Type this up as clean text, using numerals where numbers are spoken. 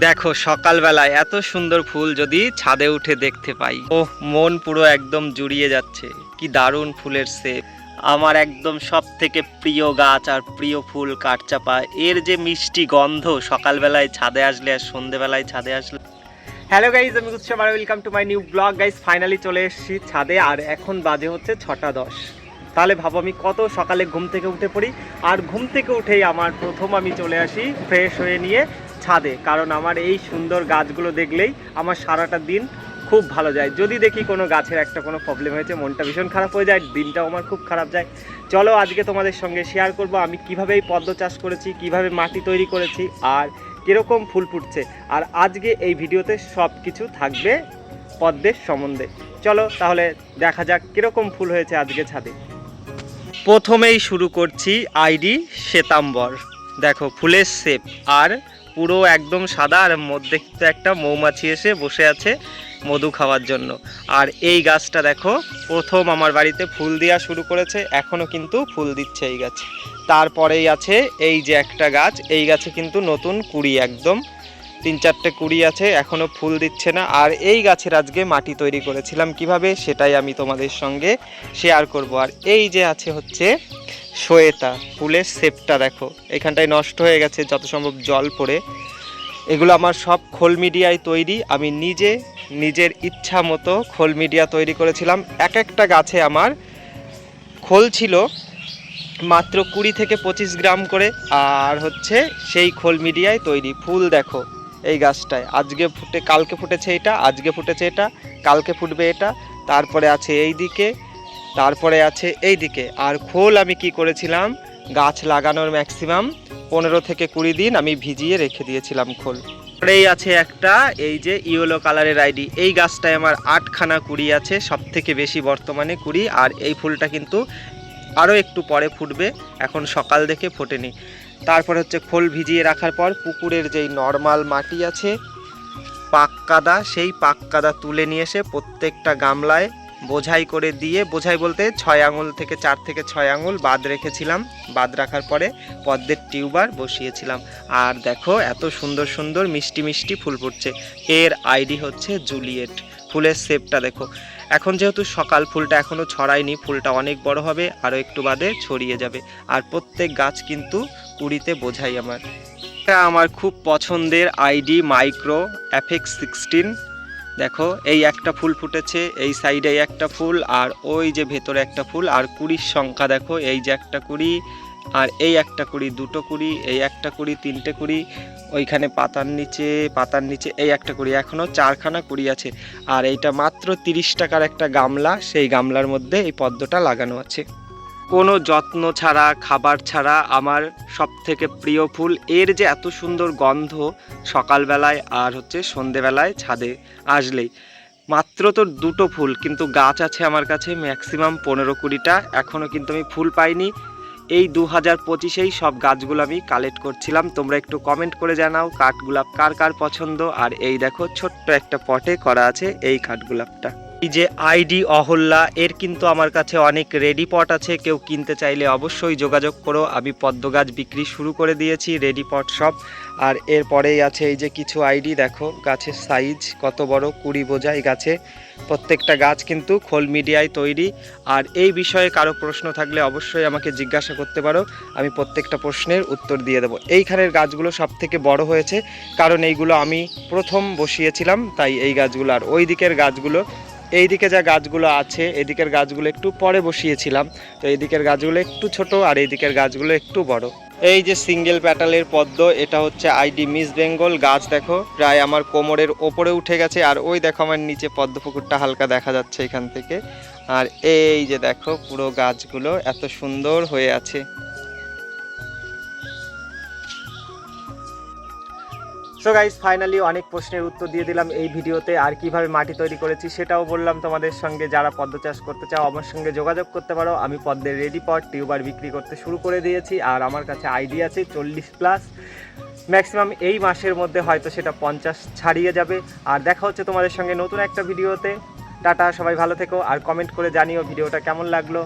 দেখো সকালবেলায় এত সুন্দর ফুল যদি ছাদে উঠে দেখতে পাই, ও মন পুরো একদম জুড়িয়ে যাচ্ছে। কি দারুণ ফুলের শেপ। আমার একদম সব থেকে প্রিয় গাছ আর প্রিয় ফুল কাঠচাপা। এর যে মিষ্টি গন্ধ সকালবেলায় ছাদে আসলে আর সন্ধেবেলায় ছাদে আসলে। হ্যালো গাইজ, আমি উৎসব আর welcome to my new blog. Guys finally চলে এসেছি ছাদে, আর এখন বাজে হচ্ছে 6টা 10। তাহলে ভাবো আমি কত সকালে ঘুম থেকে উঠে পড়ি, আর ঘুম থেকে উঠেই আমার প্রথম আমি চলে আসি ফ্রেশ হয়ে নিয়ে ছাদে, কারণ আমার এই সুন্দর গাছগুলো দেখলেই আমার সারাটা দিন খুব ভালো যায়। যদি দেখি কোনো গাছের একটা কোনো প্রবলেম হয়েছে, মনটা ভীষণ খারাপ হয়ে যায়, দিনটাও আমার খুব খারাপ যায়। চলো আজকে তোমাদের সঙ্গে শেয়ার করব আমি কিভাবে এই পদ্ম চাষ করেছি, কিভাবে মাটি তৈরি করেছি, আর কীরকম ফুল ফুটছে। আর আজকে এই ভিডিওতে সব কিছু থাকবে পদ্মের সম্বন্ধে। চলো তাহলে দেখা যাক কীরকম ফুল হয়েছে আজকে ছাদে। প্রথমেই শুরু করছি আইডি শ্বেতাম্বর। দেখো ফুলের শেপ, আর পুরো একদম সাদা, আর মধ্যে কিন্তু একটা মৌমাছি এসে বসে আছে মধু খাওয়ার জন্য। আর এই গাছটা দেখো প্রথম আমার বাড়িতে ফুল দেওয়া শুরু করেছে, এখনও কিন্তু ফুল দিচ্ছে এই গাছ। তারপরেই আছে এই যে একটা গাছ, এই গাছে কিন্তু নতুন কুড়ি, একদম 3-4টে কুড়ি আছে, এখনও ফুল দিচ্ছে না। আর এই গাছের আজকে মাটি তৈরি করেছিলাম কিভাবে, সেটাই আমি তোমাদের সঙ্গে শেয়ার করব। আর এই যে আছে হচ্ছে শোয়েতা, ফুলের শেপটা দেখো এখানটায় নষ্ট হয়ে গেছে যত সম্ভব জল পড়ে। এগুলো আমার সব খোল মিডিয়ায় তৈরি, আমি নিজের ইচ্ছা মতো খোল মিডিয়া তৈরি করেছিলাম। এক একটা গাছে আমার খোল ছিল মাত্র 20 থেকে 25 গ্রাম করে, আর হচ্ছে সেই খোল মিডিয়ায় তৈরি। ফুল দেখো এই গাছটায় আজকে ফুটে, কালকে ফুটেছে এটা, আজকে ফুটেছে এটা, কালকে ফুটবে এটা, তারপরে আছে এই দিকে, তারপরে আছে এই দিকে। আর খোল আমি কি করেছিলাম, গাছ লাগানোর ম্যাক্সিমাম 15 থেকে 20 দিন আমি ভিজিয়ে রেখে দিয়েছিলাম খোল। এই আছে একটা এই যে ইয়েলো কালারের আইডি, এই গাছটায় আমার 8খানা কুড়ি আছে, সব থেকে বেশি বর্তমানে কুড়ি। আর এই ফুলটা কিন্তু আরও একটু পরে ফুটবে, এখন সকাল দেখে ফোটেনি। তারপর হচ্ছে খোল ভিজিয়ে রাখার পর পুকুরের যেই নর্মাল মাটি আছে পাক কাদা, সেই পাক কাদা তুলে নিয়ে এসে প্রত্যেকটা গামলায় বোঝাই করে দিয়ে, বোঝাই বলতে 6 আঙুল থেকে 4 থেকে 6 আঙুল বাদ রেখেছিলাম। বাদ রাখার পরে পদ্মের টিউবার বসিয়েছিলাম। আর দেখো এত সুন্দর সুন্দর মিষ্টি মিষ্টি ফুল ফুটছে। এর আইডি হচ্ছে জুলিয়েট। ফুলের শেপটা দেখো, এখন যেহেতু সকাল, ফুলটা এখনও ছড়ায়নি, ফুলটা অনেক বড় হবে, আরও একটু বাদে ছড়িয়ে যাবে। আর প্রত্যেক গাছ কিন্তু কুড়িতে বোঝাই আমার। এটা আমার খুব পছন্দের আইডি মাইক্রো অ্যাফেক্স 16। দেখো এই একটা ফুল ফুটেছে, এই সাইডে একটা ফুল, আর ওই যে ভেতরে একটা ফুল। আর কুড়ির সংখ্যা দেখো, এই যে একটা কুড়ি, আর এই একটা কুড়ি, দুটো কুড়ি, এই একটা কুড়ি, 3টে কুড়ি, ওইখানে পাতার নিচে এই একটা কুড়ি, এখনও 4খানা কুড়ি আছে। আর এইটা মাত্র 30 টাকার একটা গামলা, সেই গামলার মধ্যে এই পদ্মটা লাগানো আছে। কোনো যত্ন ছাড়া, খাবার ছাড়া আমার সব থেকে প্রিয় ফুল। এর যে এত সুন্দর গন্ধ সকালবেলায় আর হচ্ছে সন্ধেবেলায় ছাদে আসলেই। মাত্র তো 2টো ফুল, কিন্তু গাছ আছে আমার কাছে ম্যাক্সিমাম 15-20টা, এখনও কিন্তু আমি ফুল পাইনি। এই 2025-এই সব গাছগুলো আমি কালেক্ট করছিলাম। তোমরা একটু কমেন্ট করে জানাও কাঠগোলাপ কার কার পছন্দ। আর এই দেখো ছোট্ট একটা পটে করা আছে এই কাঠগোলাপটা। এই যে আইডি অহল্যা, এর কিন্তু আমার কাছে অনেক রেডি পট আছে, কেউ কিনতে চাইলে অবশ্যই যোগাযোগ করো। আমি পদ্ম গাছ বিক্রি শুরু করে দিয়েছি, রেডি পট সব। আর এরপরেই আছে এই যে কিছু আইডি, দেখো গাছের সাইজ কত বড়, 20 বোঝাই গাছে। প্রত্যেকটা গাছ কিন্তু খোল মিডিয়ায় তৈরি। আর এই বিষয়ে কারো প্রশ্ন থাকলে অবশ্যই আমাকে জিজ্ঞাসা করতে পারো, আমি প্রত্যেকটা প্রশ্নের উত্তর দিয়ে দেবো। এইখানের গাছগুলো সব থেকে বড় হয়েছে, কারণ এইগুলো আমি প্রথম বসিয়েছিলাম, তাই এই গাছগুলো। আর ওই দিকের গাছগুলো, এই দিকে যা গাছগুলো আছে এদিকের গাছগুলো একটু পরে বসিয়েছিলাম, তো এই দিকের গাছগুলো একটু ছোট, আর এই দিকের গাছগুলো একটু বড়। এই যে সিঙ্গেল প্যাটালের পদ্ম, এটা হচ্ছে আইডি মিস বেঙ্গল। গাছ দেখো প্রায় আমার কোমরের ওপরে উঠে গেছে। আর ওই দেখো আমার নিচে পদ্ম পুকুরটা হালকা দেখা যাচ্ছে এখান থেকে। আর এই যে দেখো পুরো গাছগুলো এত সুন্দর হয়ে আছে। সো গাইস ফাইনালি অনেক প্রশ্নের উত্তর দিয়ে দিলাম এই ভিডিওতে। আর কিভাবে মাটি তৈরি করেছি সেটাও বললাম তোমাদের সঙ্গে। যারা পদ্ম চাষ করতে চাও আমার সঙ্গে যোগাযোগ করতে পারো, আমি পদ্মের রেডি পট টিউবার বিক্রি করতে শুরু করে দিয়েছি। আর আমার কাছে আইডি আছে 40+, ম্যাক্সিমাম এই মাসের মধ্যে হয়তো সেটা 50 ছাড়িয়ে যাবে। আর দেখা হচ্ছে তোমাদের সঙ্গে নতুন একটা ভিডিওতে। টাটা, সবাই ভালো থেকো, আর কমেন্ট করে জানিও ভিডিওটা কেমন লাগলো।